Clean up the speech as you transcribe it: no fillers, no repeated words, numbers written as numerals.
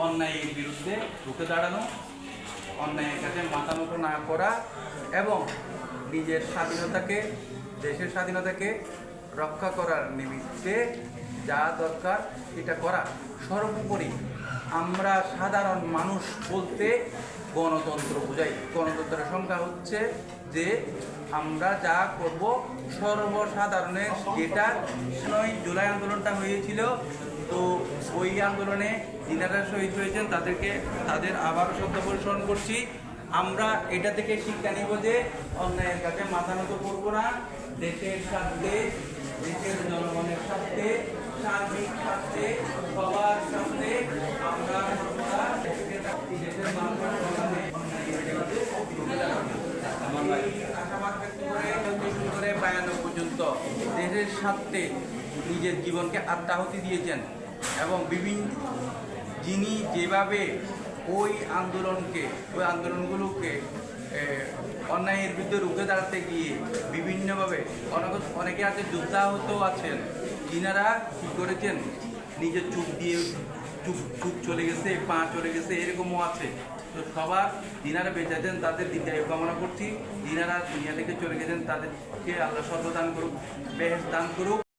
অন্যায়ের বিরুদ্ধে রুখে দাঁড়ানো, অন্যায়ের কাছে মাথা নত না করা এবং নিজের স্বাধীনতাকে, দেশের স্বাধীনতাকে রক্ষা করার নিমিত্তে যা দরকার সেটা করা। সর্বোপরি আমরা সাধারণ মানুষ বলতে গণতন্ত্র বোঝাই। গণতন্ত্রের সংজ্ঞা হচ্ছে যে আমরা যা করব সর্বসাধারণের, যেটা 9 জুলাই আন্দোলনটা হয়েছিল, তো ওই আন্দোলনে যিনারা শহীদ হয়েছেন তাদের আবারও শ্রদ্ধা পরিস্মরণ করছি। আমরা এটা থেকে শিক্ষা নিব যে অন্যায়ের কাছে মাথা নত করবো না। দেশের স্বার্থে, দেশের জনগণের স্বার্থে, সার্বিক স্বার্থে, সবার স্বার্থে আমরা দেশের মানুষের আশাবাদ ব্যক্ত করে 92 পর্যন্ত দেশের স্বার্থে নিজের জীবনকে আত্মাহুতি দিয়েছেন এবং যিনি যেভাবে ওই আন্দোলনগুলোকে অন্যায়ের বিরুদ্ধে রুখে দাঁড়াতে গিয়ে বিভিন্নভাবে অনেকে আছে যুদ্ধাহত আছেন, যিনারা কী করেছেন নিজের চুপ চলে গেছে, পা চলে গেছে, এরকমও আছে। তো সবার যিনারা বেঁচে আছেন তাদের দীর্ঘায়ু কামনা করছি। যিনারা দুনিয়া থেকে চলে গেছেন তাদেরকে আল্লাহ সর্বদান করুক, বেহেশত দান করুক।